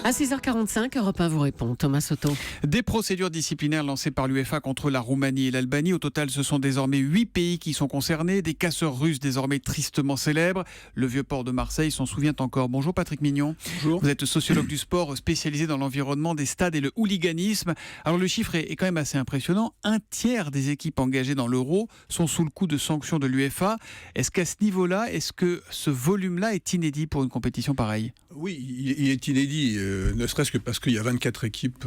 À 6h45, Europe 1 vous répond. Thomas Soto. Des procédures disciplinaires lancées par l'UEFA contre la Roumanie et l'Albanie. Au total, ce sont désormais 8 pays qui sont concernés. Des casseurs russes désormais tristement célèbres. Le vieux port de Marseille s'en souvient encore. Bonjour Patrick Mignon. Bonjour. Vous êtes sociologue du sport spécialisé dans l'environnement des stades et le hooliganisme. Alors le chiffre est quand même assez impressionnant. Un tiers des équipes engagées dans l'Euro sont sous le coup de sanctions de l'UEFA. Est-ce qu'à ce niveau-là, est-ce que ce volume-là est inédit pour une compétition pareille ? Oui, il est inédit, ne serait-ce que parce qu'il y a 24 équipes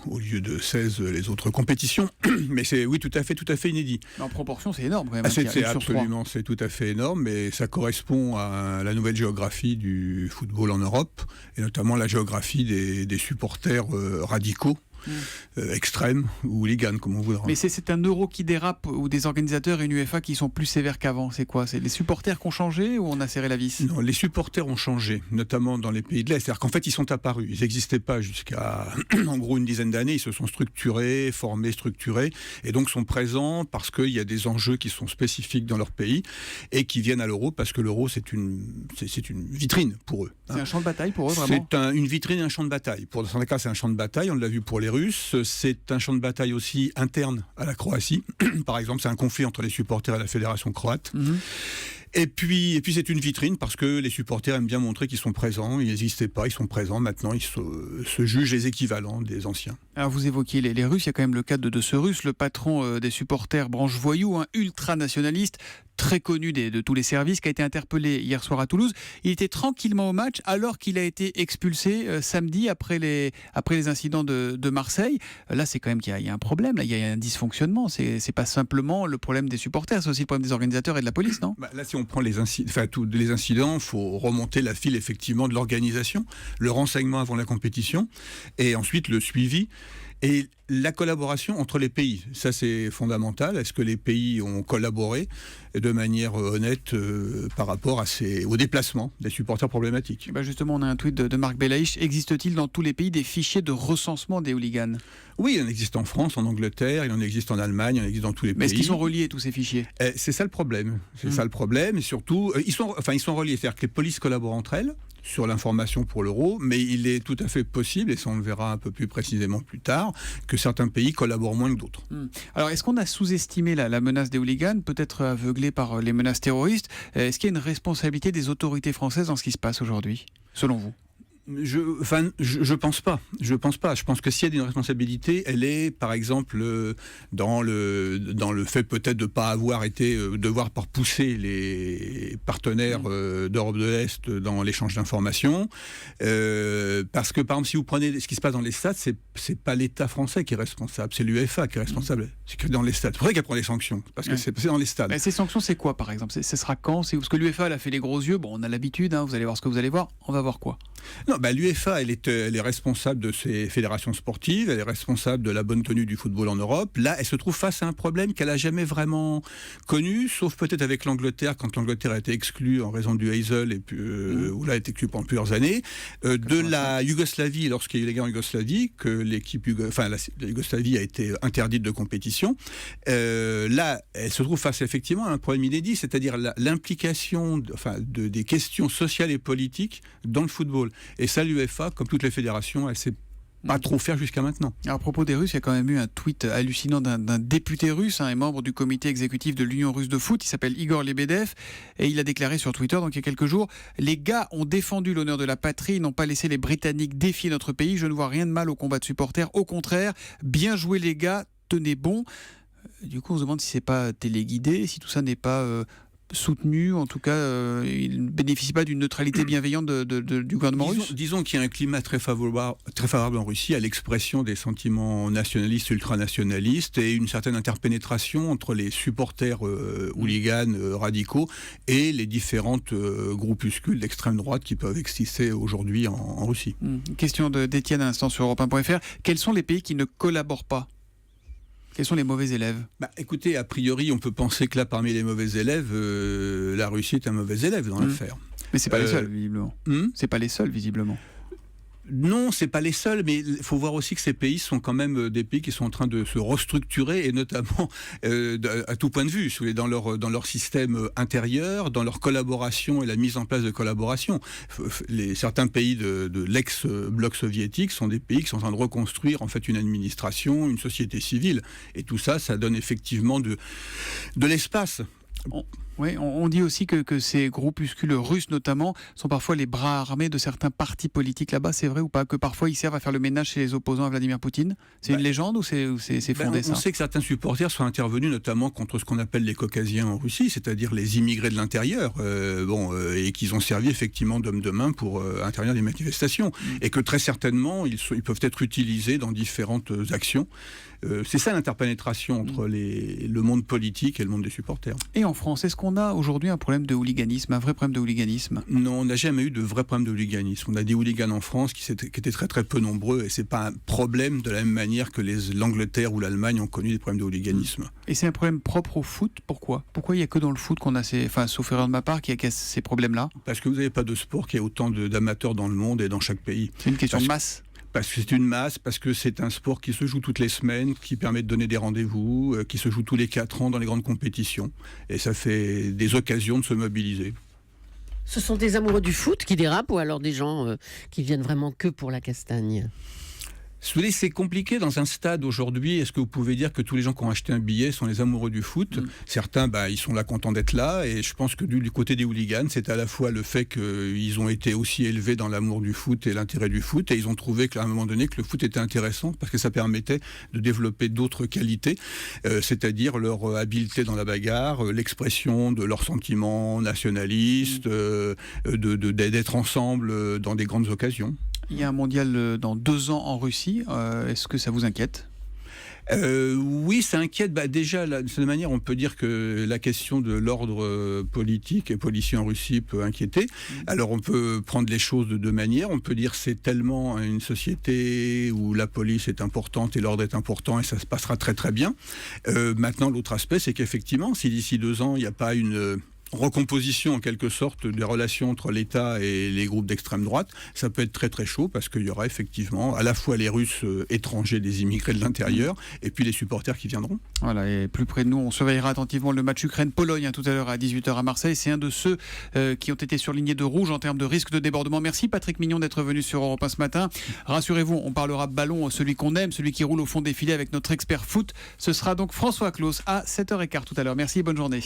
au lieu de 16 les autres compétitions. Mais c'est tout à fait inédit. En proportion, c'est énorme quand même. C'est tout à fait énorme, mais ça correspond à la nouvelle géographie du football en Europe, et notamment la géographie des supporters radicaux. Extrême ou hooligan, comme on voudra. Mais c'est un euro qui dérape ou des organisateurs et une UEFA qui sont plus sévères qu'avant. C'est quoi ? C'est les supporters qui ont changé ou on a serré la vis ? Non, les supporters ont changé, notamment dans les pays de l'Est. C'est-à-dire qu'en fait, ils sont apparus. Ils n'existaient pas jusqu'à, en gros, une dizaine d'années. Ils se sont formés, structurés, et donc sont présents parce qu'il y a des enjeux qui sont spécifiques dans leur pays et qui viennent à l'euro parce que l'euro, c'est une vitrine pour eux. C'est un champ de bataille pour eux, vraiment ? C'est une vitrine et un champ de bataille. Dans certains cas, c'est un champ de bataille. On l'a vu pour les Russes. C'est un champ de bataille aussi interne à la Croatie. Par exemple, c'est un conflit entre les supporters et la fédération croate. Et puis c'est une vitrine parce que les supporters aiment bien montrer qu'ils sont présents. Ils n'existaient pas, ils sont présents. Maintenant, ils se jugent les équivalents des anciens. Alors vous évoquiez les Russes. Il y a quand même le cas de ce Russe, le patron des supporters branche voyou, un ultra-nationaliste, très connu de tous les services, qui a été interpellé hier soir à Toulouse. Il était tranquillement au match alors qu'il a été expulsé samedi après les incidents de Marseille. Là, c'est quand même qu'il y a un problème. Là, il y a un dysfonctionnement. C'est pas simplement le problème des supporters, c'est aussi le problème des organisateurs et de la police, non ? Là, si on prend tous les incidents, il faut remonter la file effectivement de l'organisation, le renseignement avant la compétition, et ensuite le suivi. Et la collaboration entre les pays, ça c'est fondamental. Est-ce que les pays ont collaboré de manière honnête par rapport au déplacement des supporters problématiques ? Justement, on a un tweet de Marc Belaïch. Existe-t-il dans tous les pays des fichiers de recensement des hooligans ? Oui, il en existe en France, en Angleterre, il en existe en Allemagne, il en existe dans tous les pays. Mais est-ce qu'ils sont reliés, tous ces fichiers ? C'est ça le problème. Ça le problème. Et surtout, ils sont reliés. C'est-à-dire que les polices collaborent entre elles sur l'information pour l'euro, mais il est tout à fait possible, et ça on le verra un peu plus précisément plus tard, que certains pays collaborent moins que d'autres. Alors, est-ce qu'on a sous-estimé la menace des hooligans, peut-être aveuglé par les menaces terroristes ? Est-ce qu'il y a une responsabilité des autorités françaises dans ce qui se passe aujourd'hui, selon vous ? Je pense pas. Je pense que s'il y a une responsabilité, elle est, par exemple, dans le fait peut-être de pas avoir été devoir par pousser les partenaires d'Europe de l'Est dans l'échange d'informations. Parce que, par exemple, si vous prenez ce qui se passe dans les stades, c'est pas l'État français qui est responsable, c'est l'UEFA qui est responsable. C'est que dans les stades. C'est pour ça qu'elle prend des sanctions, parce que c'est dans les stades. Mais ces sanctions, c'est quoi, par exemple ? Ce sera quand ? Parce que l'UEFA, elle a fait les gros yeux. Bon, on a l'habitude. Vous allez voir ce que vous allez voir. On va voir quoi ? Non, l'UEFA, elle est responsable de ces fédérations sportives, elle est responsable de la bonne tenue du football en Europe. Là, elle se trouve face à un problème qu'elle n'a jamais vraiment connu, sauf peut-être avec l'Angleterre, quand l'Angleterre a été exclue en raison du Heysel, et puis, où là, elle a été exclue pendant plusieurs années, de la Yougoslavie, lorsqu'il y a eu les guerres en Yougoslavie, que la Yougoslavie a été interdite de compétition. Là, elle se trouve face effectivement à un problème inédit, c'est-à-dire l'implication des questions sociales et politiques dans le football. Et ça, l'UEFA, comme toutes les fédérations, elle ne sait pas trop faire jusqu'à maintenant. Alors, à propos des Russes, il y a quand même eu un tweet hallucinant d'un député russe, et membre du comité exécutif de l'Union russe de foot, il s'appelle Igor Lebedev, et il a déclaré sur Twitter, donc il y a quelques jours, « Les gars ont défendu l'honneur de la patrie, n'ont pas laissé les Britanniques défier notre pays, je ne vois rien de mal au combat de supporters, au contraire, bien joué les gars, tenez bon ». Du coup, on se demande si c'est pas téléguidé, si tout ça n'est pas soutenu, en tout cas, il ne bénéficie pas d'une neutralité bienveillante du gouvernement russe. Disons qu'il y a un climat très favorable en Russie à l'expression des sentiments nationalistes, ultranationalistes, et une certaine interpénétration entre les supporters hooligans radicaux et les différentes groupuscules d'extrême droite qui peuvent exister aujourd'hui en Russie. Question d'Étienne à l'instant sur Europe1.fr. Quels sont les pays qui ne collaborent pas ? Quels sont les mauvais élèves ? Écoutez, a priori, on peut penser que là, parmi les mauvais élèves, la Russie est un mauvais élève dans l'affaire. Mais c'est pas les seuls, visiblement. C'est pas les seuls, visiblement. Non, c'est pas les seuls, mais il faut voir aussi que ces pays sont quand même des pays qui sont en train de se restructurer, et notamment à tout point de vue, dans leur système intérieur, dans leur collaboration et la mise en place de collaboration. Certains pays de l'ex-bloc soviétique sont des pays qui sont en train de reconstruire en fait une administration, une société civile, et tout ça, ça donne effectivement de l'espace. Oui, on dit aussi que ces groupuscules russes, notamment, sont parfois les bras armés de certains partis politiques là-bas. C'est vrai ou pas? Que parfois ils servent à faire le ménage chez les opposants à Vladimir Poutine? C'est une légende ou c'est fondé, ça? On sait que certains supporters sont intervenus notamment contre ce qu'on appelle les caucasiens en Russie, c'est-à-dire les immigrés de l'intérieur, et qu'ils ont servi effectivement d'hommes de main pour intervenir des manifestations. Et que très certainement, ils peuvent être utilisés dans différentes actions. C'est ça l'interpénétration entre le monde politique et le monde des supporters. Et en France, est-ce qu'on a aujourd'hui un problème de hooliganisme, un vrai problème de hooliganisme? Non, on n'a jamais eu de vrai problème de hooliganisme. On a des hooligans en France qui étaient très très peu nombreux, et c'est pas un problème de la même manière que l'Angleterre ou l'Allemagne ont connu des problèmes de hooliganisme. Et c'est un problème propre au foot? Pourquoi il n'y a que dans le foot qu'on a sauf erreur de ma part, qu'il y a ces problèmes-là? Parce que vous n'avez pas de sport qui a autant d'amateurs dans le monde et dans chaque pays. C'est une question de masse? Parce que c'est une masse, parce que c'est un sport qui se joue toutes les semaines, qui permet de donner des rendez-vous, qui se joue tous les 4 ans dans les grandes compétitions. Et ça fait des occasions de se mobiliser. Ce sont des amoureux du foot qui dérapent ou alors des gens qui viennent vraiment que pour la castagne? C'est compliqué dans un stade aujourd'hui. Est-ce que vous pouvez dire que tous les gens qui ont acheté un billet sont les amoureux du foot? Certains, ils sont là contents d'être là. Et je pense que du côté des hooligans, c'est à la fois le fait qu'ils ont été aussi élevés dans l'amour du foot et l'intérêt du foot. Et ils ont trouvé qu'à un moment donné, que le foot était intéressant parce que ça permettait de développer d'autres qualités, c'est-à-dire leur habileté dans la bagarre, l'expression de leurs sentiments nationalistes, d'être ensemble dans des grandes occasions. Il y a un mondial dans 2 ans en Russie. Est-ce que ça vous inquiète? Oui, ça inquiète. Déjà, de cette manière, on peut dire que la question de l'ordre politique et policier en Russie peut inquiéter. Alors, on peut prendre les choses de 2 manières. On peut dire que c'est tellement une société où la police est importante et l'ordre est important et ça se passera très très bien. Maintenant, l'autre aspect, c'est qu'effectivement, si d'ici 2 ans, il n'y a pas une recomposition en quelque sorte des relations entre l'État et les groupes d'extrême droite, ça peut être très très chaud parce qu'il y aura effectivement à la fois les Russes étrangers, des immigrés de l'intérieur, et puis les supporters qui viendront. Voilà, et plus près de nous, on surveillera attentivement le match Ukraine-Pologne tout à l'heure à 18h à Marseille. C'est un de ceux qui ont été surlignés de rouge en termes de risque de débordement. Merci Patrick Mignon d'être venu sur Europe 1 ce matin. Rassurez-vous, on parlera ballon, celui qu'on aime, celui qui roule au fond des filets avec notre expert foot. Ce sera donc François Claus à 7h15 tout à l'heure. Merci et bonne journée.